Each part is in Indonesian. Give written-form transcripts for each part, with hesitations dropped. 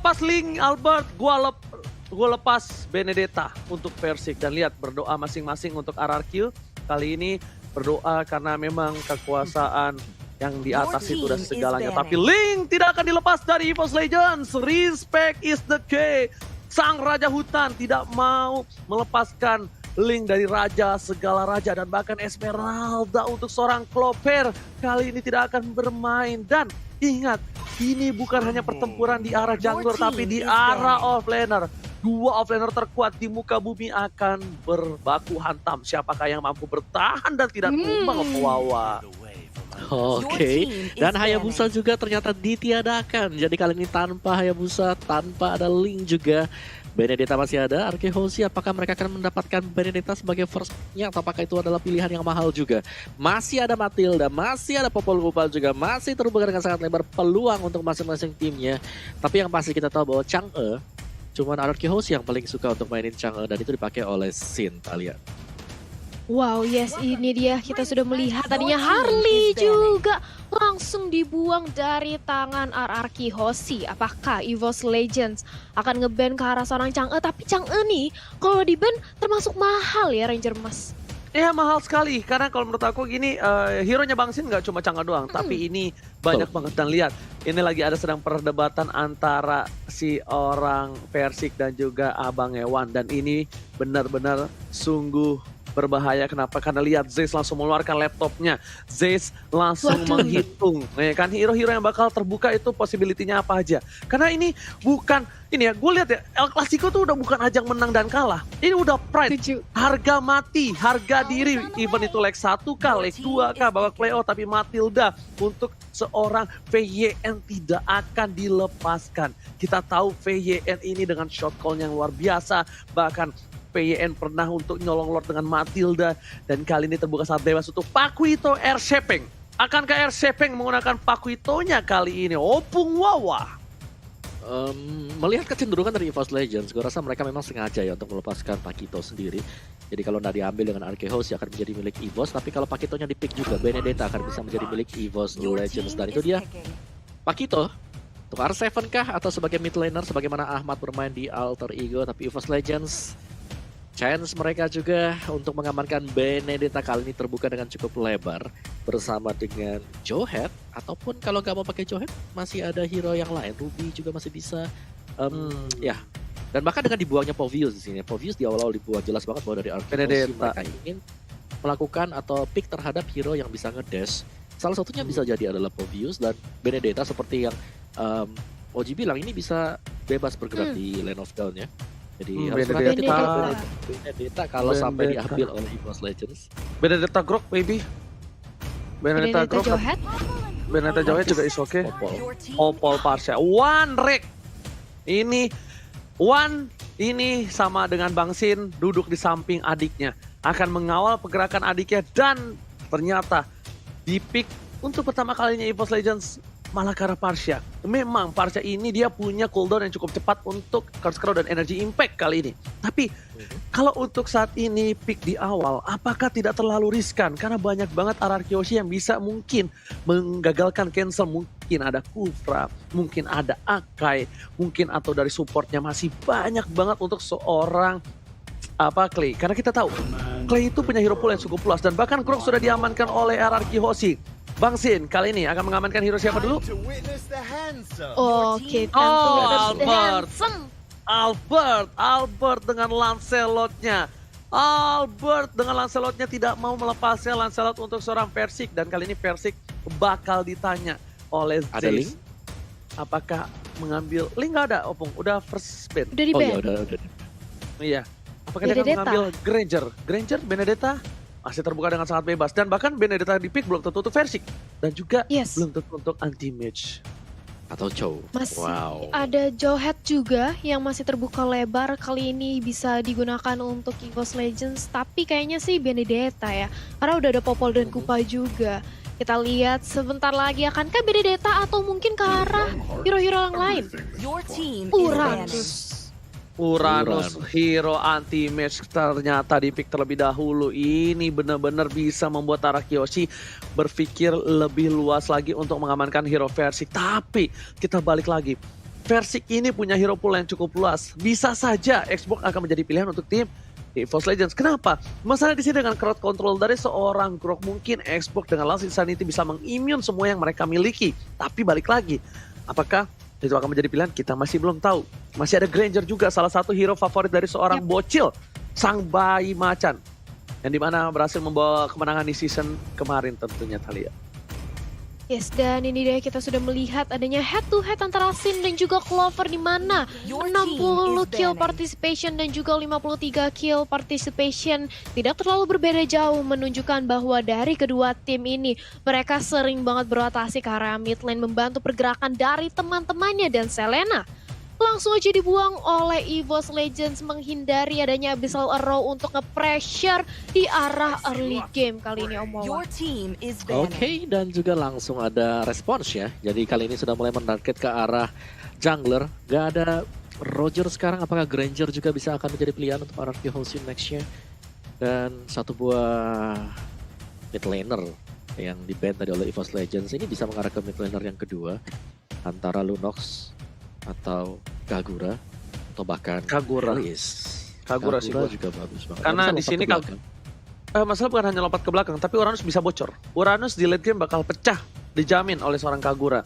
lepas Link, Albert, gua lepas Benedetta untuk Versik. Dan lihat berdoa masing-masing untuk RRQ. Kali ini berdoa karena memang kekuasaan yang di atas itu udah segalanya. Tapi Link tidak akan dilepas dari EVOS Legends. Respect is the key. Sang Raja Hutan tidak mau melepaskan Link dari raja, segala raja, dan bahkan Esmeralda untuk seorang Clover. Kali ini tidak akan bermain. Dan ingat, ini bukan hanya pertempuran di arah jungler, tapi di arah offlaner. Dua offlaner terkuat di muka bumi akan berbaku hantam. Siapakah yang mampu bertahan dan tidak tumbang ke Wawa? Oke, dan Hayabusa juga ternyata ditiadakan. Jadi kali ini tanpa Hayabusa, tanpa ada Link juga. Benedetta masih ada, Arkehosi, apakah mereka akan mendapatkan Benedetta sebagai first-nya atau apakah itu adalah pilihan yang mahal juga? Masih ada Matilda, masih ada Popol Vuh juga, masih terbuka dengan sangat lebar peluang untuk masing-masing timnya. Tapi yang pasti kita tahu bahwa Chang'e, cuman Arkehosi yang paling suka untuk mainin Chang'e dan itu dipakai oleh Xin, Talia. Wow, yes, ini dia. Kita sudah melihat tadinya Harley juga langsung dibuang dari tangan RRQ Hoshi. Apakah EVOS Legends akan nge-ban ke arah seorang Chang'e? Tapi Chang'e nih, kalau di-ban termasuk mahal ya Ranger Mas. Ya mahal sekali, karena kalau menurut aku gini, hero-nya Bang Sin nggak cuma Chang'e doang, tapi ini banyak banget. Dan lihat, ini lagi ada sedang perdebatan antara si orang Versik dan juga Abang Ewan. Dan ini benar-benar sungguh berbahaya. Kenapa? Karena lihat Zeus langsung mengeluarkan laptopnya. Zeus langsung menghitung. Nih kan hero-hero yang bakal terbuka itu possibility-nya apa aja. Karena ini bukan, ini ya gue lihat ya, El Clasico tuh udah bukan ajang menang dan kalah. Ini udah pride. Harga mati, harga diri. Even itu leg 1 kah, leg 2 kah, babak playoff. Tapi Matilda untuk seorang VYN tidak akan dilepaskan. Kita tahu VYN ini dengan shot call yang luar biasa. Bahkan PYN pernah untuk nyolong Lord dengan Matilda. Dan kali ini terbuka saat bebas untuk Pakuito Air Shaping. Akankah Air Shaping menggunakan Pakuitonya kali ini? Opung Wawa. Melihat kecenderungan dari EVOS Legends, gue rasa mereka memang sengaja ya untuk melepaskan Pakito sendiri. Jadi kalau nggak diambil dengan Arkehosi akan menjadi milik EVOS. Tapi kalau Pakitonya di-pick juga, Benedetta akan bisa menjadi milik EVOS Legends. Dan itu dia Pakito. Untuk R7 kah? Atau sebagai mid laner sebagaimana Ahmad bermain di Alter Ego. Tapi EVOS Legends, chance mereka juga untuk mengamankan Benedetta kali ini terbuka dengan cukup lebar bersama dengan Johead, ataupun kalau nggak mau pakai Johead masih ada hero yang lain. Ruby juga masih bisa, ya. Dan bahkan dengan dibuangnya Povius di sini, Povius di awal-awal dibuang jelas banget bahwa dari Arkehosi mereka ingin melakukan atau pick terhadap hero yang bisa ngedash. Salah satunya bisa jadi adalah Povius, dan Benedetta seperti yang Oji bilang ini bisa bebas bergerak di lane of down ya. Jadi harus Benedetta kalau sampai diambil oleh EVOS Legends. Benedetta Grok baby. Benedetta Grok. Benedetta Johead juga is okay. Opol Parsha. One Rek. Ini sama dengan Bang Sin duduk di samping adiknya. Akan mengawal pergerakan adiknya dan ternyata di pick untuk pertama kalinya EVOS Legends malah ke arah Parsha. Memang Parsha ini dia punya cooldown yang cukup cepat untuk Curse Crow dan Energy Impact kali ini. Tapi kalau untuk saat ini pick di awal, apakah tidak terlalu riskan? Karena banyak banget RRQ Hoshi yang bisa mungkin menggagalkan cancel. Mungkin ada Kufra, mungkin ada Akai, mungkin atau dari supportnya masih banyak banget untuk seorang Clay. Karena kita tahu Clay itu punya hero pool yang cukup luas. Dan bahkan Grok sudah diamankan oleh RRQ Hoshi. Bang Sin kali ini akan mengamankan hero siapa dulu? Oke, Albert dengan Lancelot-nya. Albert dengan Lancelot-nya tidak mau melepasnya Lancelot untuk seorang Versik. Dan kali ini Versik bakal ditanya oleh ada Link? Apakah mengambil Link? Nggak ada, Opung. Udah first ban. Udah di-ban. Oh iya, udah. Iya. Apakah dia akan mengambil Granger, Benedetta? Masih terbuka dengan sangat bebas. Dan bahkan Benedetta di pick belum tentu untuk Versik. Dan juga belum tentu untuk anti-mage. Atau Chow. Masih ada Johead juga yang masih terbuka lebar. Kali ini bisa digunakan untuk EVOS Legends. Tapi kayaknya sih Benedetta ya. Karena udah ada Popol dan Kupa juga. Kita lihat sebentar lagi akankah Benedetta atau mungkin ke arah hero-hero yang lain. Uranus hero anti-mage ternyata di pick terlebih dahulu. Ini benar-benar bisa membuat RRQ Hoshi berpikir lebih luas lagi untuk mengamankan hero Versik. Tapi kita balik lagi. Versik ini punya hero pool yang cukup luas. Bisa saja Xbox akan menjadi pilihan untuk tim EVOS Legends. Kenapa? Masalah di sini dengan crowd control dari seorang Grok, mungkin Xbox dengan Last Insanity bisa mengimmune semua yang mereka miliki. Tapi balik lagi, apakah itu akan menjadi pilihan? Kita masih belum tahu. Masih ada Granger juga, salah satu hero favorit dari seorang bocil, sang bayi macan. Yang dimana berhasil membawa kemenangan di season kemarin tentunya, Thalia. Yes, dan ini dia kita sudah melihat adanya head to head antara Sin dan juga Clover di mana 60 kill participation dan juga 53 kill participation tidak terlalu berbeda jauh, menunjukkan bahwa dari kedua tim ini mereka sering banget berotasi ke area mid lane membantu pergerakan dari teman-temannya, dan Selena langsung aja dibuang oleh EVOS Legends menghindari adanya Abyssal Arrow untuk nge-pressure di arah early game kali ini, Om Wawa. Oke, dan juga langsung ada respons ya. Jadi kali ini sudah mulai menarget ke arah jungler. Gak ada Roger sekarang, apakah Granger juga bisa akan menjadi pilihan untuk RRQ Hoshi next-nya. Dan satu buah mid laner yang di-ban tadi oleh EVOS Legends ini bisa mengarah ke mid laner yang kedua. Antara Lunox atau Kagura atau bahkan Kagura. Kagura sih gua juga bagus banget. Karena di sini masalah bukan hanya lompat ke belakang, tapi Uranus bisa bocor. Uranus di late game bakal pecah, dijamin oleh seorang Kagura.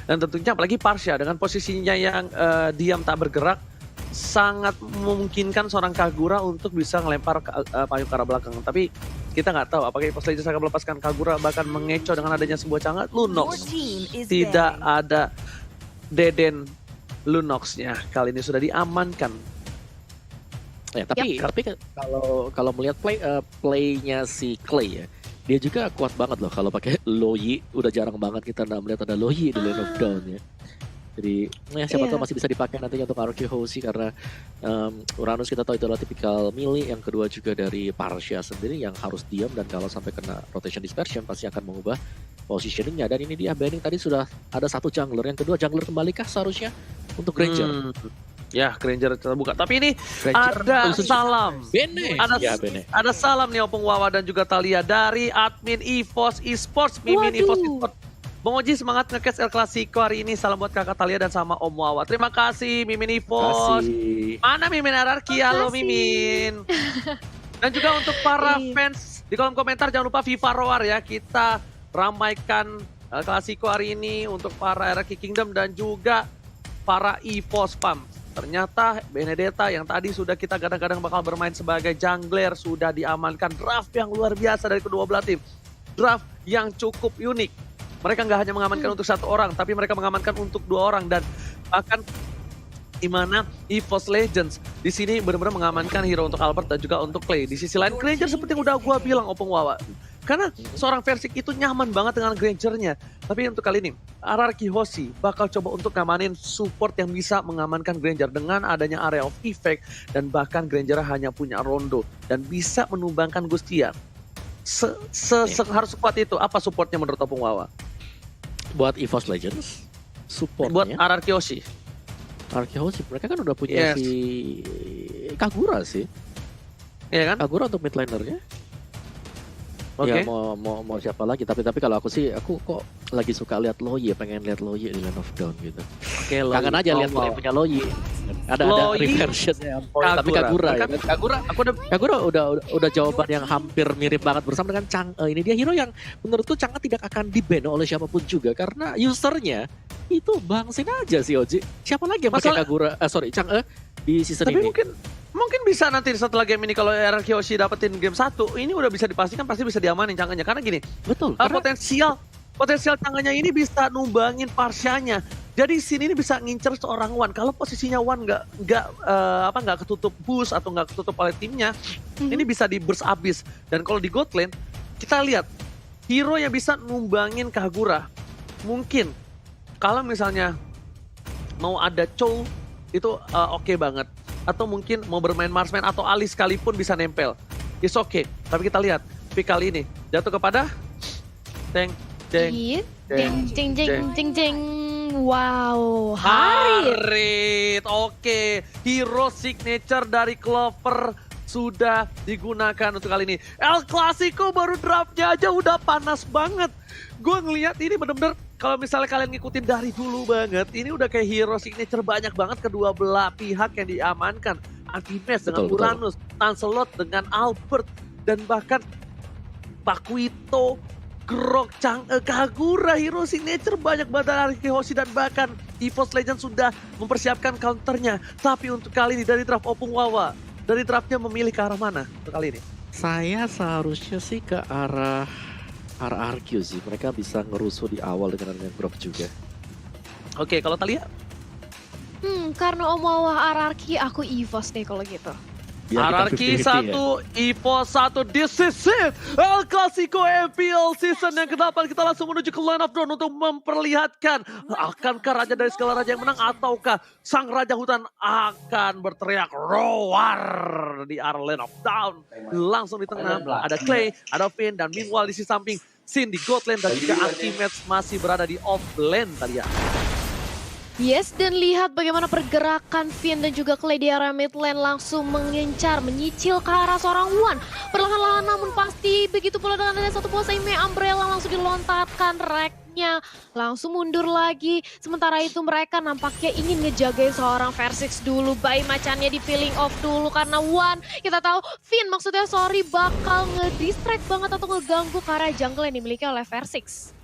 Dan tentunya apalagi Parsha dengan posisinya yang diam tak bergerak, sangat memungkinkan seorang Kagura untuk bisa ngelempar payung ke arah belakang. Tapi kita nggak tahu apakah EVOS Legends akan melepaskan Kagura, bahkan mengecoh dengan adanya sebuah cangat. Lunox tidak ada Deden Lunox-nya kali ini sudah diamankan. Ya, tapi kalau melihat play-nya si Clay ya, dia juga kuat banget loh kalau pakai Loyi. Udah jarang banget kita melihat ada Loyi di lane of down ya. Jadi ya siapa tahu masih bisa dipakai nantinya untuk RRQ Hoshi, karena Uranus kita tahu itu adalah tipikal melee. Yang kedua juga dari Parsha sendiri yang harus diam, dan kalau sampai kena rotation dispersion pasti akan mengubah positioningnya. Dan ini dia banning tadi sudah ada satu jungler, yang kedua jungler kembalikah seharusnya untuk Granger? Ya, Granger terbuka. Tapi ini Granger ada salam. Bene. Bene. Ada salam nih Opung Wawa dan juga Thalia dari admin EVOS Esports, Mimin EVOS Esports. Bang Oji semangat nge-catch El Clasico hari ini. Salam buat kakak Thalia dan sama Om Wawa. Terima kasih Mimin EVOS. Mana Mimin RRQ? Halo Mimin. Dan juga untuk para fans di kolom komentar, jangan lupa Viva Roar ya. Kita ramaikan El Clasico hari ini untuk para RRQ Kingdom dan juga para EVOS Pam. Ternyata Benedetta yang tadi sudah kita kadang-kadang bakal bermain sebagai jungler sudah diamankan. Draft yang luar biasa dari kedua belah tim. Draft yang cukup unik. Mereka nggak hanya mengamankan untuk satu orang, tapi mereka mengamankan untuk dua orang. Dan bahkan di mana EVOS Legends di sini benar-benar mengamankan hero untuk Albert dan juga untuk Clay. Di sisi lain Granger seperti yang udah gua bilang Opung Wawa. Karena seorang Versik itu nyaman banget dengan Grangernya. Tapi untuk kali ini RRQ Hoshi bakal coba untuk ngamanin support yang bisa mengamankan Granger dengan adanya area of effect, dan bahkan Granger hanya punya Rondo dan bisa menumbangkan Gustia. Harus sekuat itu. Apa supportnya menurut Opung Wawa? Buat EVOS Legends supportnya buat RRQ Hoshi. RRQ Hoshi mereka kan udah punya si Kagura sih. Iya kan? Kagura untuk mid lanernya. Oke. Ya mau siapa lagi, tapi kalau aku sih aku kok lagi suka lihat Loyi, pengen lihat Loyi di Land of Dawn gitu. Oke, kangen aja lihat punya Loyi. Ada reversionnya, tapi Kagura ya. Kagura udah jawaban yang hampir mirip banget bersama dengan Chang'e. Ini dia hero yang menurutku Chang'e tidak akan di-ban oleh siapapun juga, karena usernya itu bangsin aja sih Oji. Siapa lagi yang pakai Kagura? Chang'e di season tapi ini. Mungkin bisa nanti setelah game ini kalau RRQ Hoshi dapetin game 1, ini udah bisa dipastikan pasti bisa diamanin Chang'e-nya. Karena gini, betul. Potensial Chang'e-nya ini bisa numbangin Parsha-nya. Jadi sini ini bisa ngincer seorang Wan. Kalau posisinya Wan nggak ketutup boost atau nggak ketutup oleh timnya, ini bisa di burst abis. Dan kalau di God lane, kita lihat hero yang bisa numbangin Kagura. Mungkin kalau misalnya mau ada Chow itu oke banget. Atau mungkin mau bermain Marksman atau Ali sekalipun bisa nempel. It's okay. Tapi kita lihat pick kali ini jatuh kepada Jeng. Wow, Harit. Oke, hero signature dari Clover sudah digunakan untuk kali ini. El Clasico baru draftnya aja udah panas banget. Gue ngelihat ini bener-bener kalau misalnya kalian ngikutin dari dulu banget, ini udah kayak hero signature banyak banget kedua belah pihak yang diamankan. Antimax dengan Betul. Uranus, Lancelot dengan Albert, dan bahkan Pakuito, Grok, Kagura, hero signature banyak banget dari Arkehoshi, dan bahkan EVOS Legends sudah mempersiapkan counternya. Tapi untuk kali ini dari draft Opung Wawa, dari draftnya memilih ke arah mana untuk kali ini? Saya seharusnya sih ke arah RRQ sih. Mereka bisa ngerusuh di awal dengan Grok juga. Oke, kalau Thalia? Karena Om Wawa RRQ, aku EVOS deh kalau gitu. Biar kita RRQ 50-50 ya. 1, EVOS 1, this is it! El Clasico MPL season yang ke-8, kita langsung menuju ke line of drone untuk memperlihatkan akankah Raja dari segala raja yang menang ataukah sang Raja Hutan akan berteriak roar di arah line of down. Langsung di tengah ada Clay, ada Finn, dan meanwhile di sisi samping Sin di god lane dan juga Antimax masih berada di off lane tadi ya. Yes, dan lihat bagaimana pergerakan Finn dan juga Clay di area mid lane langsung mengincar, menyicil ke arah seorang Wan. Perlahan-lahan namun pasti begitu pula dengan ada satu buah Saime Umbrella langsung dilontarkan reknya. Langsung mundur lagi. Sementara itu mereka nampaknya ingin ngejagain seorang Versix dulu. Bayi macannya di peeling off dulu karena Wan. Kita tahu Finn maksudnya bakal ngedistract banget atau ngeganggu ke arah jungle yang dimiliki oleh Versix.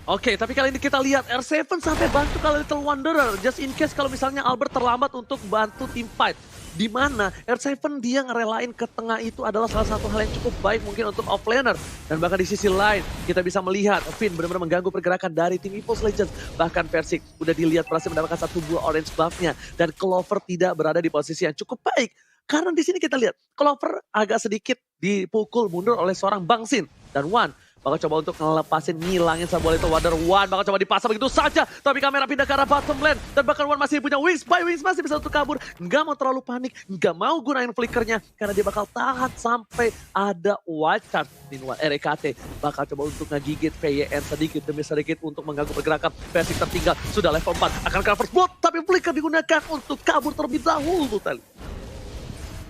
Oke, tapi kali ini kita lihat R7 sampai bantu kalau Little Wanderer. Just in case kalau misalnya Albert terlambat untuk bantu tim fight. Di mana R7 dia ngerelain ke tengah itu adalah salah satu hal yang cukup baik mungkin untuk offlaner. Dan bahkan di sisi lain kita bisa melihat Finn benar-benar mengganggu pergerakan dari tim EVOS Legends. Bahkan Versix udah dilihat berhasil mendapatkan satu buah orange buff-nya. Dan Clover tidak berada di posisi yang cukup baik. Karena di sini kita lihat Clover agak sedikit dipukul mundur oleh seorang Bangsin. Dan Wan bakal coba untuk ngelepasin, ngilangin sebuah Little Wonder. Wan bakal coba dipasang begitu saja. Tapi kamera pindah ke arah bottom lane. Dan bahkan Wan masih punya wings by wings. Masih bisa untuk kabur. Nggak mau terlalu panik. Nggak mau gunain flickernya. Karena dia bakal tahan sampai ada wild card. Meanwhile RKT bakal coba untuk ngegigit VYN sedikit demi sedikit untuk mengganggu pergerakan. Versix tertinggal. Sudah level 4. Akan cover blood. Tapi flicker digunakan untuk kabur terlebih dahulu tadi.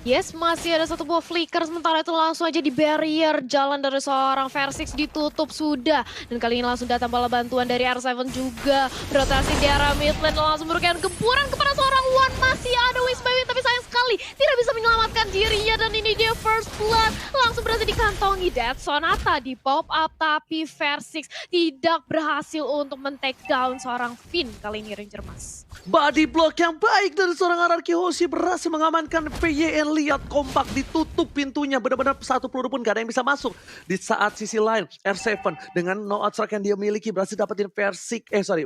Yes, masih ada satu buah flicker, sementara itu langsung aja di barrier jalan dari seorang Versix ditutup sudah. Dan kali ini langsung datang bala bantuan dari R7 juga. Rotasi di arah mid lane langsung memberikan gempuran kepada seorang Wan. Masih ada Wings by Wing, tapi sayang sekali tidak bisa menyelamatkan dirinya. Dan ini dia first blood, langsung berhasil dikantongi. Death Sonata di pop up, tapi Versix tidak berhasil untuk men-take down seorang Finn kali ini Ranger Mas. Body block yang baik dari seorang Arkehoshi berhasil mengamankan PYN. Lihat kompak ditutup pintunya. Benar-benar satu peluru pun gak ada yang bisa masuk. Di saat sisi lain R7 dengan no outstrike yang dia miliki berhasil dapetin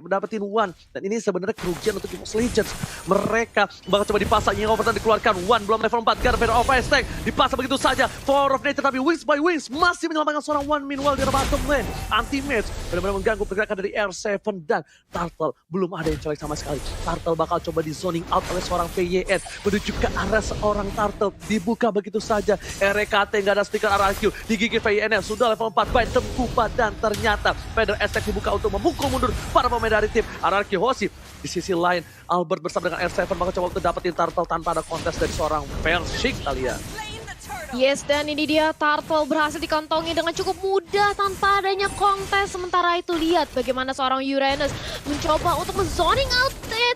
dapetin Wan. Dan ini sebenarnya kerugian untuk EVOS Legends. Mereka bakal coba dipasang yang overtime dikeluarkan. Wan belum level 4 karena better of stack. Dipasang begitu saja. Power of Nature tapi wings by wings masih menyelamatkan seorang Wan. Meanwhile di bottom lane Anti-Mage benar-benar mengganggu pergerakan dari R7 dan Turtle belum ada yang colek sama sekali. Turtle bakal coba di zoning out oleh seorang PYN menuju ke arah seorang Turtle. Dibuka begitu saja. RKT nggak ada stiker RRQ. Digigit VYN sudah level 4 by Tengkupa. Dan ternyata Feather Attack dibuka untuk memukul mundur para pemain dari tim Arkehoshi. Di sisi lain Albert bersama dengan R7 bakal coba untuk dapetin Turtle tanpa ada kontes dari seorang Versix kali ya. Yes, dan ini dia Turtle berhasil dikantongi dengan cukup mudah tanpa adanya kontes. Sementara itu lihat bagaimana seorang Uranus mencoba untuk men-zoning out.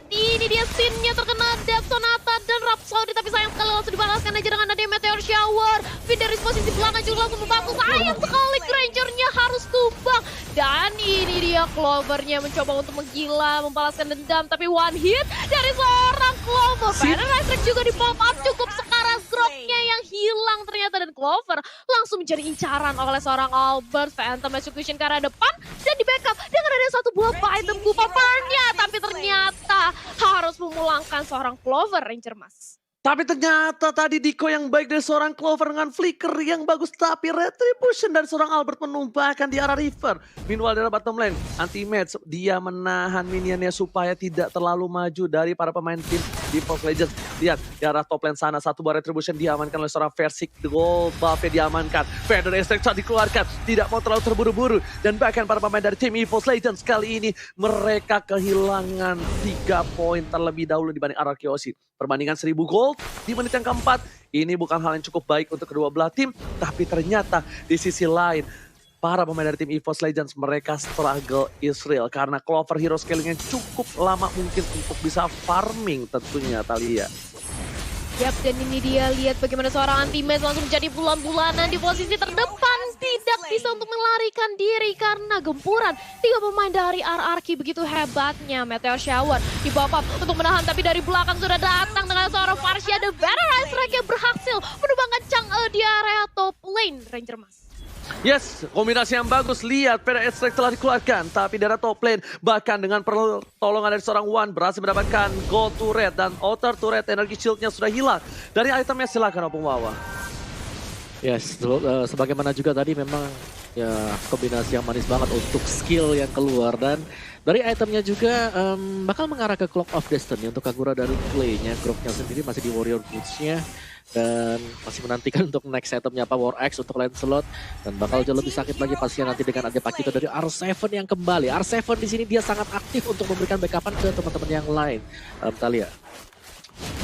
Ini dia scene-nya terkena Death Sonata dan Rhapsody. Tapi sayang sekali langsung dibalaskan aja dengan adanya Meteor Shower. Finn dari posisi belakang juga langsung membantu. Sayang sekali Granger-nya harus tumbang. Dan ini dia Clover-nya mencoba untuk menggila, membalaskan dendam. Tapi one hit dari seorang Clover. Feather Attack juga di pop up cukup sekarang. Grok-nya yang hilang ternyata, dan Clover langsung menjadi incaran oleh seorang Albert. Phantom Execution ke arah depan dan di backup dengan ada satu buah item Kupaparnya. Tapi ternyata harus memulangkan seorang Clover Ranger Mas. Tapi ternyata tadi Diko yang baik dari seorang Clover dengan flicker yang bagus. Tapi retribution dari seorang Albert menumpahkan di arah river. Meanwhile dari bottom lane Anti-Mage dia menahan minionnya supaya tidak terlalu maju dari para pemain tim di EVOS Legends. Lihat di arah top lane sana satu buah retribution diamankan oleh seorang Versix. Gold buff-nya diamankan. Feather Attack dikeluarkan. Tidak mau terlalu terburu-buru. Dan bahkan para pemain dari tim EVOS Legends kali ini mereka kehilangan 3 poin terlebih dahulu dibanding Arkehoshi. Perbandingan 1000 gold di menit yang keempat. Ini bukan hal yang cukup baik untuk kedua belah tim. Tapi ternyata di sisi lain para pemain dari tim EVOS Legends mereka struggle is real karena Clover hero scalingnya cukup lama mungkin untuk bisa farming tentunya Thalia. Yap, dan ini dia lihat bagaimana seorang anti-match langsung jadi bulan-bulanan di posisi terdepan. Tidak bisa untuk melarikan diri karena gempuran. 3 pemain dari RRQ begitu hebatnya. Meteor Shower di bawah untuk menahan, tapi dari belakang sudah datang dengan seorang Varsha. The Better Strike yang berhasil menumbangkan Chang'e di area top lane Ranger Mas. Yes, kombinasi yang bagus. Lihat, Better Strike telah dikeluarkan. Tapi dari top lane, bahkan dengan pertolongan dari seorang Wan, berhasil mendapatkan gold turret. Dan outer turret energi shieldnya sudah hilang. Dari itemnya silakan Opung Wawa. Yes, sebagaimana juga tadi memang ya kombinasi yang manis banget untuk skill yang keluar. Dan dari itemnya juga bakal mengarah ke Clock of Destiny untuk Kagura dari play-nya. Groknya sendiri masih di Warrior Boots-nya. Dan masih menantikan untuk next itemnya apa War X untuk Lancelot, dan bakal jauh lebih sakit lagi pastinya nanti dengan ada Pakito dari R7 yang kembali. R7 di sini dia sangat aktif untuk memberikan backupan ke teman-teman yang lain. Thalia.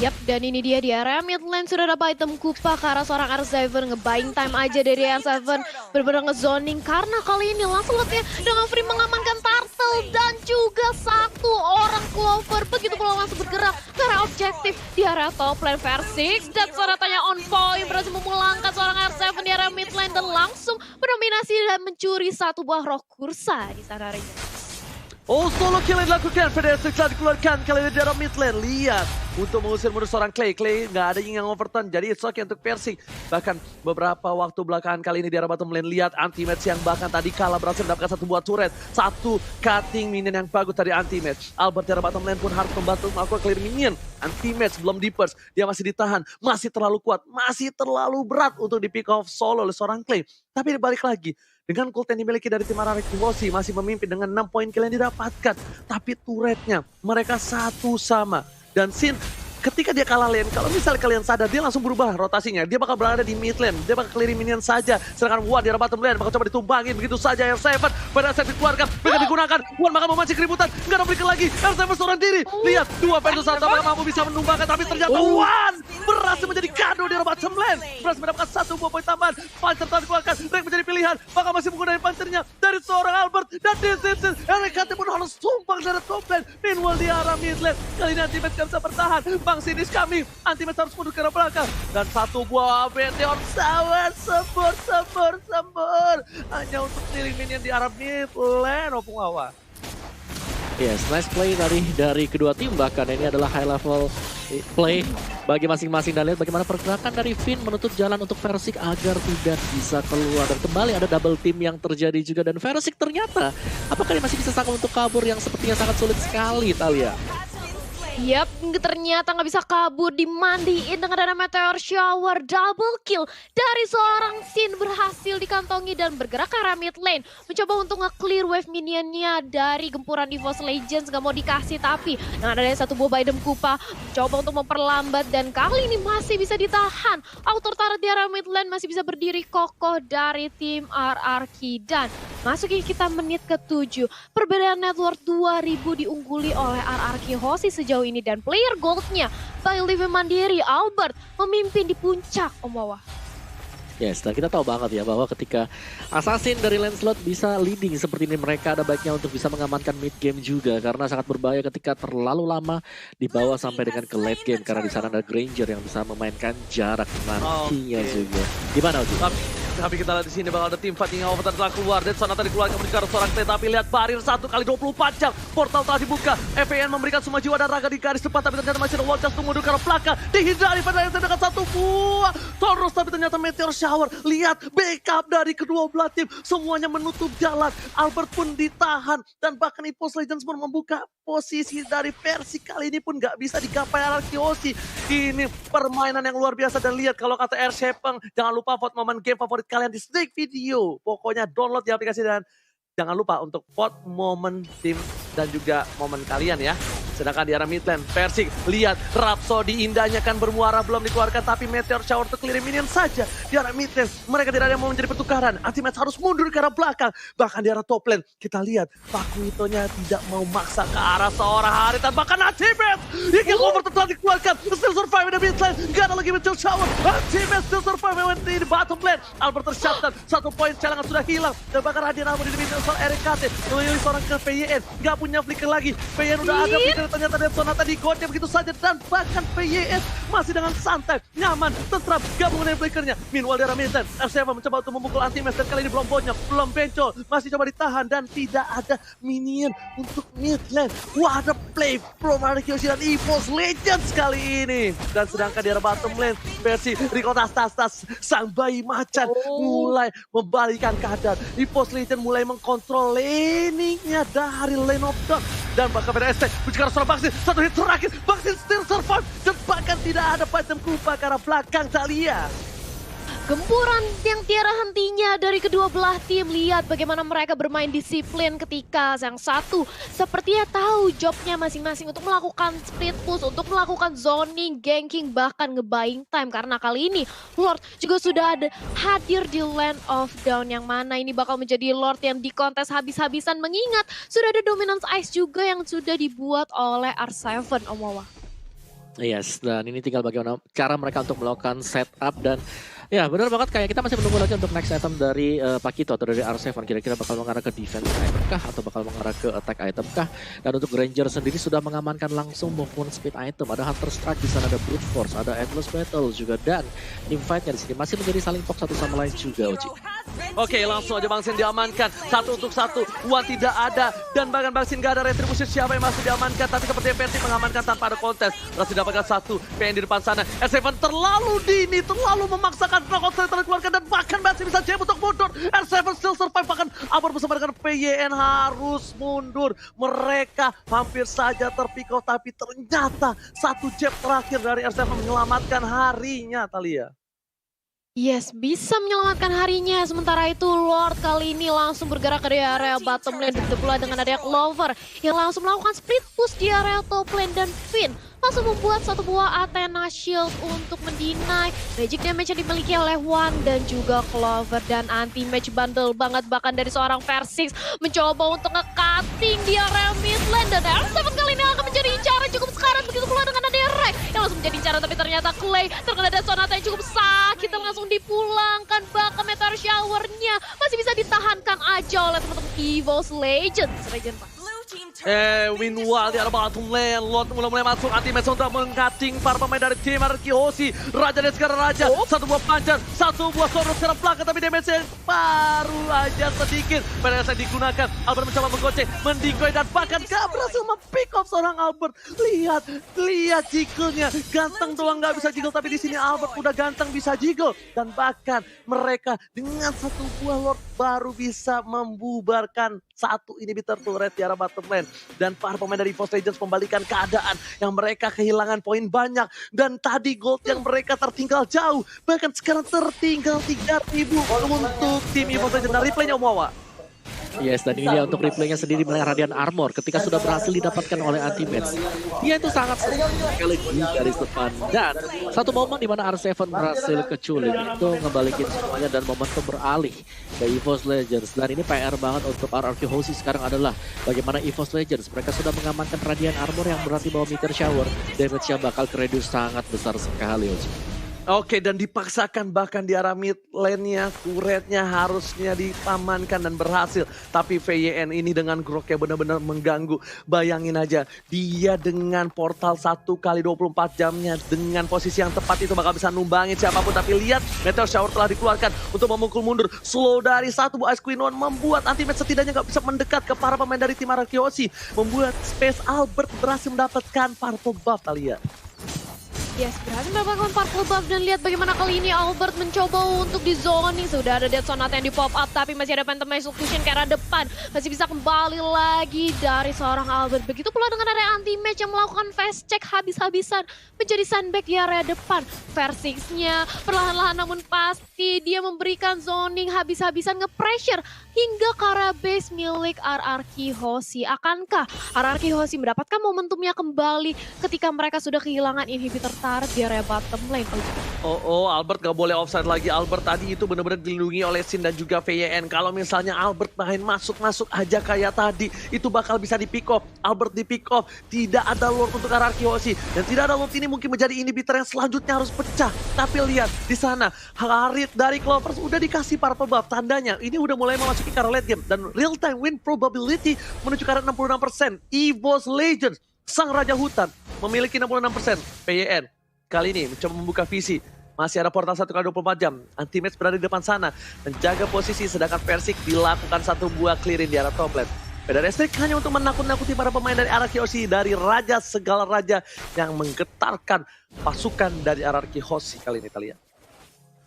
Yap, dan ini dia di area mid lane sudah dapat item Kupa ke arah seorang R7. Nge-buying time aja dari R7. Benar-benar nge-zoning karena kali ini Lancelotnya dengan free mengamankan Turtle dan juga satu orang Clover. Begitu pula langsung bergerak ke area objektif di area top lane Versix. Dan tanya on point berhasil memulangkan seorang R7 di area mid lane dan langsung mendominasi dan mencuri satu buah roh kursa di sana Ranger. Oh, solo kill yang dilakukan. Federasi telah dikeluarkan kali ini dari mid lane. Lihat, untuk mengusir mundur seorang Clay. Clay nggak ada yang overturn, jadi it's okay untuk Persik. Bahkan beberapa waktu belakangan kali ini di arah bottom lane. Lihat anti-match yang bahkan tadi kalah berhasil mendapatkan satu buah turret. Satu cutting minion yang bagus dari anti-match. Albert di arah bottom lane pun harus membantu melakukan clear minion. Anti-match belum di-burst, dia masih ditahan. Masih terlalu kuat, masih terlalu berat untuk di-pick off solo oleh seorang Clay. Tapi balik lagi. Dengan ult yang dimiliki dari tim RRQ masih memimpin dengan 6 poin kill yang didapatkan. Tapi turretnya mereka satu sama. Dan Sin ketika dia kalah lane, kalau misalnya kalian sadar dia langsung berubah rotasinya. Dia bakal berada di mid lane, dia bakal clear minion saja. Sedangkan Wan di bottom lane bakal coba ditumbangin begitu saja. R7 pada saat dikeluarkan, mereka digunakan. Wan bakal memancing keributan, nggak ada berikan lagi. R7 seorang diri, lihat 2 versus 1 bakal mampu bisa menumbangkan. Tapi ternyata Wan berhasil menjadi kado di bottom lane. Berhasil mendapatkan 1 buah poin tambahan. Pancer telah dikeluarkan, Rek menjadi pilihan. Bakal masih menggunakan pancernya dari seorang Albert. Dan RKT pun harus tumbang dari top lane. Meanwhile di arah mid lane, kali ini anti-match gak bisa bertahan. Bang Sinis kami, anti-match harus mundur ke arah belakang. Dan satu buah meteor shower, sembur. Hanya untuk clearing minion di arah mid lane, Opung Wawa. Yes, nice play dari kedua tim, bahkan ini adalah high level play bagi masing-masing. Dan lihat bagaimana pergerakan dari Finn menutup jalan untuk Versik agar tidak bisa keluar. Dan kembali ada double team yang terjadi juga, dan Versik ternyata apakah dia masih bisa sanggup untuk kabur yang sepertinya sangat sulit sekali, Thalia. Yap, ternyata nggak bisa kabur, dimandiin dengan ada Meteor Shower. Double kill dari seorang Sin berhasil dikantongi dan bergerak ke arah mid lane. Mencoba untuk nge-clear wave minionnya dari gempuran EVOS Legends. Gak mau dikasih, tapi dengan adanya satu buah Bidem Kupa coba untuk memperlambat, dan kali ini masih bisa ditahan. Outer turret di arah mid lane masih bisa berdiri kokoh dari tim RRQ. Dan masukin kita menit ke-7. Perbedaan net worth 2000 diungguli oleh RRQ Hoshi sejauh ini, dan player goldnya by Live Mandiri Albert memimpin di puncak, Om Wawa. Yes, dan kita tahu banget ya bahwa ketika Assassin dari Lancelot bisa leading seperti ini, mereka ada baiknya untuk bisa mengamankan mid game juga, karena sangat berbahaya ketika terlalu lama dibawa sampai dengan ke late game, karena di sana ada Granger yang bisa memainkan jarak nantinya juga. Gimana Uji? Tapi kita lihat di sini bakal ada tim fighting yang overtime telah keluar. Dead Son tadi keluar memberikan seorang T, tapi lihat barir 1 kali 24 jam. Portal telah dibuka. FVN memberikan semua jiwa dan raga di garis depan, tapi ternyata masih ada wall chest mundur ke arah belakang. Dihindari pada yang dengan satu buah Tauros, tapi ternyata Meteor Shower. Lihat backup dari kedua belah tim, semuanya menutup jalan. Albert pun ditahan, dan bahkan EVOS Legends pun membuka posisi dari versi kali ini pun nggak bisa digapai RRQ Hoshi. Ini permainan yang luar biasa, dan lihat kalau kata R. Shepeng, jangan lupa vote momen game favorit kalian di Snake Video. Pokoknya download di aplikasi dan jangan lupa untuk vote momen tim dan juga momen kalian ya. Sedangkan di arah mid lane, Persik lihat Rhapsody indahnya kan bermuara belum dikeluarkan, tapi Meteor Shower untuk clear minion saja. Di arah mid lane, mereka tidak ada yang mau menjadi pertukaran. Ultimate harus mundur ke arah belakang. Bahkan di arah top lane, kita lihat Pakuitonya tidak mau maksa ke arah seorang Haritan. Bahkan Ultimate, Eagle Over telah dikeluarkan. Still survive di mid lane, gak ada lagi Meteor Shower. Ultimate still survive di bottom lane. Albert tershutdown, 1 poin cadangan sudah hilang. Dan bahkan Radiant Armor di mid lane soal RKT. Memilih seorang ke PYN, gak punya flicker lagi. PYN udah ada flicker, ternyata Dead Sonata digocek begitu saja. Dan bahkan PYN masih dengan santai, nyaman, tentram, gak menggunakan flickernya. Meanwhile di arah mid lane, R7 mencoba untuk memukul anti-match dan kali ini belum bonyok, belum bencol. Masih coba ditahan dan tidak ada minion untuk mid lane. Wah, ada play from Arkeoshi dan EVOS Legends kali ini. Dan sedangkan di arah bottom lane, versi Rico Tas sang bayi macan mulai membalikan keadaan. EVOS Legends mulai mengkontrol laningnya dari lane of dark. Dan bahkan pada ST, bicara soal Baksin, 1 hit terakhir, Baksin still survive. Dan bahkan tidak ada Phantom Kupa ke arah belakang Thalia. Gempuran yang tiada hentinya dari kedua belah tim. Lihat bagaimana mereka bermain disiplin ketika yang satu sepertinya tahu jobnya masing-masing untuk melakukan split push, untuk melakukan zoning, ganking, bahkan nge-buying time. Karena kali ini Lord juga sudah ada hadir di Land of Dawn, yang mana ini bakal menjadi Lord yang dikontes habis-habisan, mengingat sudah ada Dominance Ice juga yang sudah dibuat oleh R7, Om Wawa. Yes, dan ini tinggal bagaimana cara mereka untuk melakukan setup dan ya benar banget, kayak kita masih menunggu lagi untuk next item dari Pakito atau dari R7. Kira-kira bakal mengarah ke defense item kah atau bakal mengarah ke attack item kah? Dan untuk Granger sendiri sudah mengamankan langsung movement speed item. Ada Hunter Strike di sana, ada Brute Force, ada Endless Battle juga, dan teamfight-nya di sini masih menjadi saling talk satu sama lain juga, Uji. Oke, langsung aja Bang Sin diamankan. 1 untuk 1, Wan tidak ada. Dan bahkan Bang Sin gak ada retribusi siapa yang masih diamankan. Tapi seperti Persik mengamankan tanpa ada kontes. Masih dapatkan 1, PN di depan sana. R7 terlalu dini, terlalu memaksakan kontes dikeluarkan. Dan bahkan masih bisa jam untuk mundur. R7 still survive, bahkan Abor bersama dengan PYN harus mundur. Mereka hampir saja terpick off, tapi ternyata 1 jab terakhir dari R7 menyelamatkan harinya, Thalia. Yes, bisa menyelamatkan harinya. Sementara itu Lord kali ini langsung bergerak ke area bottom lane. Begitu pula dengan adanya Clover yang langsung melakukan split push di area top lane. Dan Finn langsung membuat 1 buah Athena Shield untuk mendinai magic damage yang dimiliki oleh Wan dan juga Clover. Dan anti-match bandel banget bahkan dari seorang Persik mencoba untuk nge-cutting di area mid lane. Dan R7 kali ini akan menjadi incaran cukup sekarat. Begitu pula dengan adanya Rek yang langsung menjadi incaran, tapi ternyata Clay terkena dari Sonata yang cukup sakit dan langsung dipulangkan. Bahkan Meteor Shower-nya masih bisa ditahankan aja oleh teman-teman EVOS Legends. Legend Pak. Meanwhile di arah bottom lane, Lord mulai masuk anti-match untuk meng-cutting para pemain dari tim Arkeoshi. Raja dan sekarang Raja, 1 buah pancar, 1 buah sorot sekarang belakang, tapi damage-nya baru aja sedikit. Pada saat digunakan, Albert mencoba menggocek, mendikoy, dan bahkan gak berhasil mempick off seorang Albert. Lihat jiggle-nya, ganteng doang gak bisa jiggle, tapi di sini Albert udah ganteng bisa jiggle. Dan bahkan mereka dengan 1 buah Lord baru bisa membubarkan 1 inhibitor turret di arah bottom lane. Dan para pemain dari EVOS Legends membalikan keadaan yang mereka kehilangan poin banyak. Dan tadi gold yang mereka tertinggal jauh. Bahkan sekarang tertinggal 3.000 untuk tim EVOS Legends. Dan replaynya Om Wawa. Yes, dan ini dia untuk replaynya sendiri melihat Radiant Armor ketika sudah berhasil didapatkan oleh Anti-Match. Dia itu sangat sekali di garis depan. Dan satu momen di mana R7 berhasil keculik itu ngebalikin semuanya dan momentum beralih ke EVOS Legends. Dan ini PR banget untuk Arkeoshi sekarang adalah bagaimana EVOS Legends. Mereka sudah mengamankan Radiant Armor yang berarti bahwa Meteor Shower damage-nya bakal kereduce sangat besar sekali. Oke, dan dipaksakan bahkan di arah mid lane-nya, turretnya harusnya dipamankan dan berhasil. Tapi VYN ini dengan groknya benar-benar mengganggu. Bayangin aja, dia dengan portal 1 kali 24 jamnya, dengan posisi yang tepat itu bakal bisa numbangin siapapun. Tapi lihat, Meteor Shower telah dikeluarkan untuk memukul mundur. Slow dari 1 buah Ice Queen One membuat Anti-Match setidaknya gak bisa mendekat ke para pemain dari tim Arkeoshi. Membuat Space Albert berhasil mendapatkan purple buff, Thalia. Yes, berhasil mendapatkan particle buff dan lihat bagaimana kali ini Albert mencoba untuk di zoning. Sudah ada Dead Sonata yang di pop up tapi masih ada Phantom Execution ke arah depan. Masih bisa kembali lagi dari seorang Albert. Begitu pula dengan area anti-match yang melakukan fast check habis-habisan menjadi sandbag di area depan. Versixnya perlahan-lahan namun pasti dia memberikan zoning habis-habisan nge-pressure hingga ke arah base milik RRQ Hoshi. Akankah RRQ Hoshi mendapatkan momentumnya kembali ketika mereka sudah kehilangan inhibitor turret di area bottom lane? Albert gak boleh offside lagi. Albert tadi itu benar-benar dilindungi oleh Sin dan juga VYN. Kalau misalnya Albert main masuk-masuk aja kayak tadi, itu bakal bisa di pick off. Albert di pick off, tidak ada Lord untuk RRQ Hoshi. Dan tidak ada Lord ini mungkin menjadi inhibitor yang selanjutnya harus pecah. Tapi lihat di sana, Harit dari Clovers udah dikasih purple buff. Tandanya ini udah mulai memasuki ke arah late game. Dan real time win probability menuju ke arah 66%. EVOS Legends, sang raja hutan, memiliki 66%. VYN kali ini mencoba membuka visi. Masih ada portal 1x24 jam. Anti-match berada di depan sana. Menjaga posisi sedangkan Versix dilakukan satu buah clearing di arah top lane. Beda Restrik hanya untuk menakut-nakuti para pemain dari RRQ Hoshi. Dari raja segala raja yang menggetarkan pasukan dari RRQ Hoshi kali ini kalian.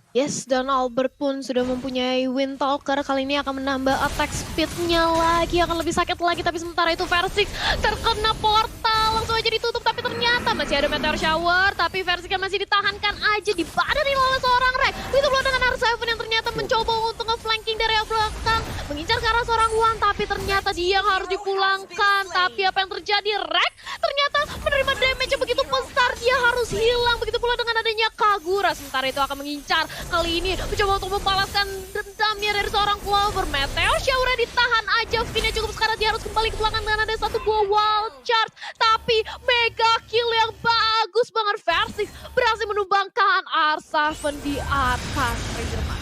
Yes, dan Albert pun sudah mempunyai Windtalker. Kali ini akan menambah attack speed-nya lagi, akan lebih sakit lagi. Tapi sementara itu Versix terkena portal, langsung aja ditutup. Tapi ternyata masih ada Meteor Shower. Tapi Versixnya masih ditahankan aja, dibadarin oleh seorang Rek. Itu belum dengan R7 yang ternyata mencoba untuk nge-flanking dari belakang, mengincar ke arah seorang Wan. Tapi ternyata dia yang harus dipulangkan. Tapi apa yang terjadi? Rek ternyata menerima damage yang begitu besar, dia harus hilang. Begitu pula dengan adanya Kagura. Sementara itu akan mengincar. Kali ini mencoba untuk membalaskan dendamnya dari seorang Clover. Meteor Shower ditahan aja. Finnya cukup sekarang, dia harus kembali ke belakang dengan ada satu buah wild charge. Tapi mega kill yang bagus banget. Versix berhasil menumbangkan R7 di atas Ranger Max.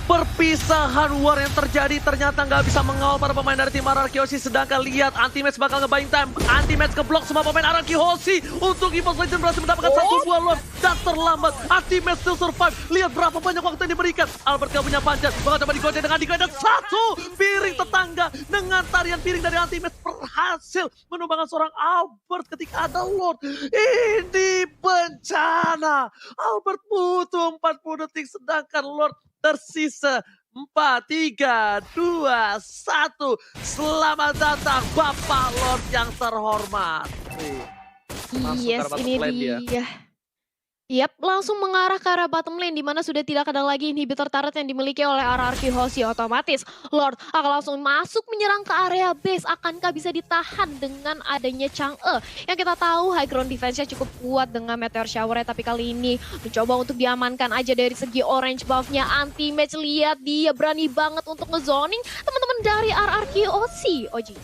Perpisahan war yang terjadi ternyata nggak bisa mengawal para pemain dari tim RRQ Hoshi. Sedangkan lihat anti-match bakal nge-buying time. Anti-match keblok semua pemain RRQ Hoshi. Untuk EVOS Legends berhasil mendapatkan satu buah Lord. Dan terlambat. Anti-match still survive. Lihat berapa banyak waktu yang diberikan. Albert gak punya panjat. Bakal coba digoceng dengan digoceng. Dan satu piring tetangga. Dengan tarian piring dari anti-match berhasil menumbangkan seorang Albert ketika ada Lord. Ini bencana. Albert butuh 40 detik. Sedangkan Lord tersisa 4, 3, 2, 1. Selamat datang Bapak Lord yang terhormat. Yes, ini dia. Yap, langsung mengarah ke arah bottom lane di mana sudah tidak ada lagi inhibitor turret yang dimiliki oleh RRQ Hoshi. Otomatis Lord akan langsung masuk menyerang ke area base. Akankah bisa ditahan dengan adanya Chang'e? Yang kita tahu high ground defense-nya cukup kuat dengan Meteor Shower-nya, tapi kali ini mencoba untuk diamankan aja dari segi orange buff-nya. Anti-match, lihat dia berani banget untuk ngezoning teman-teman dari RRQ Hoshi. Oji.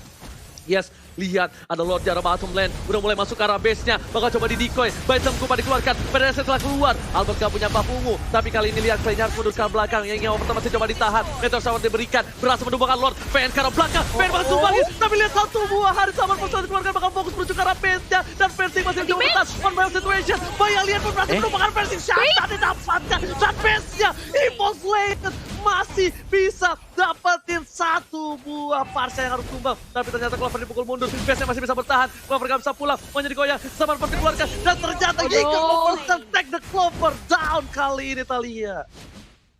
Yes, lihat ada Lord di arah bottom lane. Udah mulai masuk ke arah base-nya. Bakal coba di decoy. Baitam Kupa dikeluarkan. PDS telah keluar. Albert gak punya buff ungu. Tapi kali ini lihat Klenyar mundur ke belakang. Yang ingin pertama masih coba ditahan. Meteor Shower diberikan. Berhasil menumbangkan Lord. VN ke arah belakang. VN bakal tumbangin. Tapi lihat satu buah hari sama personal dikeluarkan. Bakal fokus menuju ke arah base-nya. Dan Versix masih jauh bertas. One by one situation. Bayang lihat pun berhasil menumbangkan Versix. Shanta didapatkan. Dan base-nya EVOS Legends masih bisa dapetin satu buah parsa yang harus tumbang. Tapi ternyata Clover dipukul mundur. Base-nya masih bisa bertahan. Clover gak bisa pulang. Mau jadi goyang. Zaman pasti dikeluarkan. Dan ternyata Yiga overstep take the Clover down kali ini Thalia.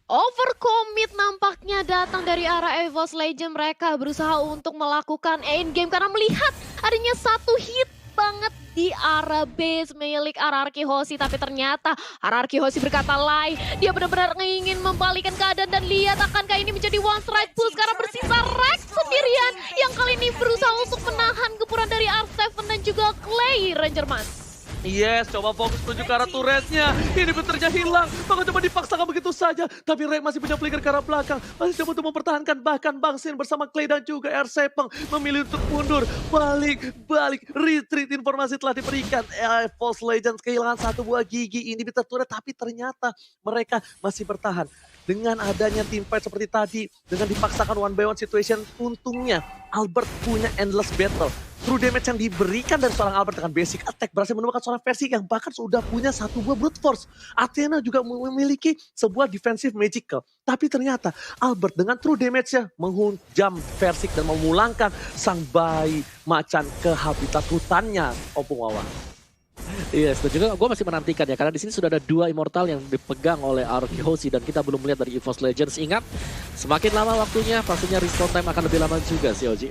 Overcommit nampaknya datang dari arah EVOS Legends. Mereka berusaha untuk melakukan endgame karena melihat adanya satu hit banget di arah base milik RRQ Hoshi. Tapi ternyata RRQ Hoshi berkata lain. Dia benar-benar ingin membalikan keadaan dan lihat akankah ini menjadi one strike push karena bersisa Rex sendirian yang kali ini berusaha untuk menahan gempuran dari R7 dan juga Clay Rangerman. Yes, coba fokus menuju ke arah turretnya. Ini benternya hilang. Maka coba dipaksakan begitu saja. Tapi Rek masih punya flicker ke arah belakang. Masih coba untuk mempertahankan. Bahkan Bang Sin bersama Clay dan juga R7 memilih untuk mundur. Balik. Retreat informasi telah diberikan. EVOS Legends kehilangan satu buah gigi inhibitor turret. Tapi ternyata mereka masih bertahan. Dengan adanya team fight seperti tadi. Dengan dipaksakan one by one situation. Untungnya Albert punya endless battle. True damage yang diberikan dari seorang Albert dengan basic attack berhasil menemukan seorang Versix yang bahkan sudah punya satu buah brute force. Athena juga memiliki sebuah defensive magical. Tapi ternyata Albert dengan true damage-nya menghujam Versix dan memulangkan sang bayi macan ke habitat hutannya, Opung Wawan. Iya, setuju juga. Gue masih menantikan ya, karena di sini sudah ada 2 immortal yang dipegang oleh RRQ Hoshi dan kita belum melihat dari EVOS Legends. Ingat, semakin lama waktunya, pastinya respawn time akan lebih lama juga sih, Oji.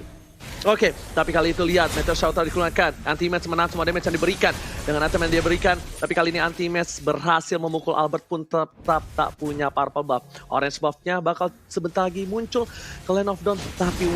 Oke, tapi kali itu lihat Meteor Shower dikeluarkan. Anti-match menang semua damage yang diberikan. Dengan item yang dia berikan, tapi kali ini anti-match berhasil memukul Albert pun tetap tak punya purple buff. Orange buff-nya bakal sebentar lagi muncul ke Land of Dawn, tapi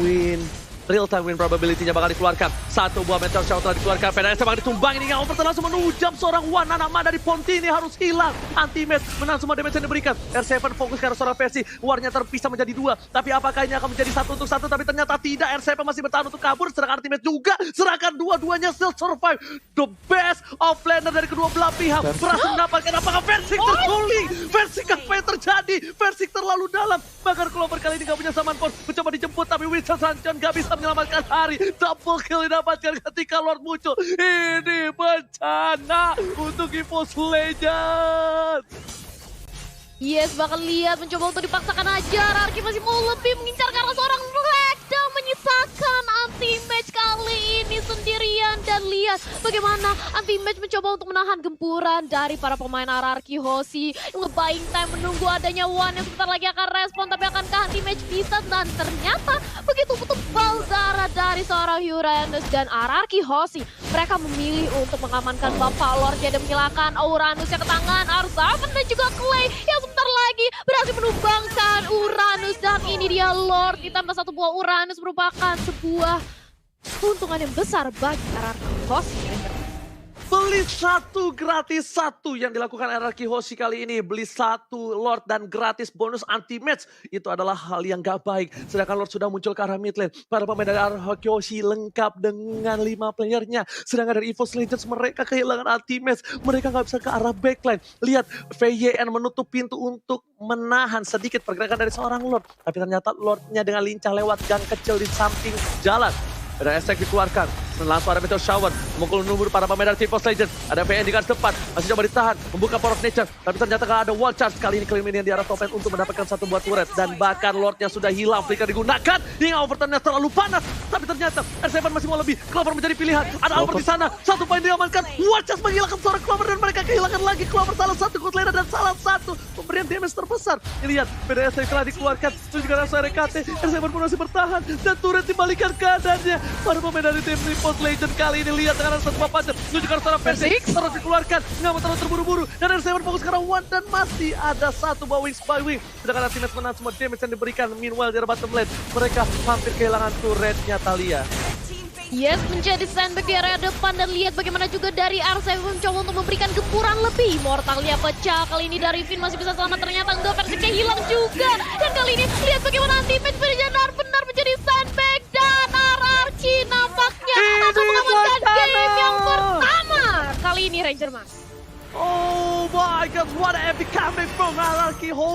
real time win probability-nya bakal dikeluarkan. Satu buah Meteor Shower telah dikeluarkan. PDS bakal ditumbang ini. Overton langsung menujam seorang Wan Nanama dari Ponti ini harus hilang. Anti-match menang semua damage yang diberikan. R7 fokus ke arah seorang versi. Warnya terpisah menjadi 2. Tapi apakah ini akan menjadi 1 untuk 1? Tapi ternyata tidak. R7 masih bertahan untuk kabur. Sedangkan anti-match juga. Serahkan dua-duanya still survive. The best offlaner dari kedua belah pihak. Berhasil mendapatkan apakah Versik terguling. Versik apa yang terjadi? Versik terlalu dalam. Bahkan Clover kali ini gak punya Summon Force. Mencoba dijemput tapi Winston Sanchon gak bisa menyelamatkan hari. Double kill didapatkan ketika Lord muncul. Ini bencana untuk EVOS Legends. Yes, bakal lihat mencoba untuk dipaksakan aja. RRQ masih mau lebih mengincar karena seorang Red dan menyisakan anti-match kali ini sendirian. Dan lihat bagaimana anti-match mencoba untuk menahan gempuran dari para pemain RRQ Hoshi. Nge-buying time menunggu adanya One yang sebentar lagi akan respon. Tapi akankah anti-match bisa? Dan ternyata begitu tebal darah dari seorang Uranus dan RRQ Hoshi. Mereka memilih untuk mengamankan Bapak Lordnya dan menghilangkan Uranusnya ke tangan Arzaman dan juga Clay yang sebentar lagi berhasil menumbangkan Uranus. Dan ini dia Lord ditambah 1 buah Uranus merupakan sebuah keuntungan yang besar bagi RRQ Hoshi. Beli 1 gratis 1 yang dilakukan RRQ Hoshi kali ini. Beli 1 Lord dan gratis bonus anti-match. Itu adalah hal yang gak baik. Sedangkan Lord sudah muncul ke arah mid lane. Para pemain dari RRQ Hoshi lengkap dengan 5 playernya. Sedangkan dari EVOS Legends mereka kehilangan anti-match. Mereka gak bisa ke arah backline. Lihat VYN menutup pintu untuk menahan sedikit pergerakan dari seorang Lord. Tapi ternyata Lordnya dengan lincah lewat gang kecil di samping jalan. Ada esek dikeluarkan, langsung ada Meteor Shower, memukul numur para pemain dari EVOS Legends. Ada VN di garis depan, masih coba ditahan, membuka Power of Nature. Tapi ternyata gak ada wall charge, kali ini Cleminian di arah top lane untuk mendapatkan 1 buah turret. Dan bahkan Lordnya sudah hilang, flicker digunakan, hingga Overtonnya terlalu panas. Tapi ternyata R7 masih mau lebih, Clover menjadi pilihan. Ada Albert di sana, 1 poin diamankan, wall charge menghilangkan seorang Clover dan mereka kehilangan lagi Clover. Salah 1 good laner dan salah 1 pemberian damage terbesar. Lihat, PDS telah dikeluarkan, terus juga langsung RKT, R7 pun masih bertahan, dan turret dibalikan keadaannya. Para pemain dari tim EVOS Legends kali ini lihat dengan satu papan menunjukkan seorang versi terus dikeluarkan, nggak mau terlalu terburu-buru dan R7 fokus ke arah One dan masih ada 1 buah wings by wing. Sedangkan Anti-Match menang semua damage yang diberikan. Meanwhile di bottom lane mereka hampir kehilangan turretnya Thalia. Yes, menjadi sandbag di area depan dan lihat bagaimana juga dari R7 mencoba untuk memberikan gempuran lebih. Mortalia pecah, kali ini dari Finn masih bisa selamat, ternyata enggak, Versiknya hilang juga. Dan kali ini lihat bagaimana anti-match benar-benar menjadi sandbag dan RRQ nampaknya akan mengamankan game yang pertama. Kali ini Ranger Mas. Oh my god, what a epic comeback from RRQ Hoshi.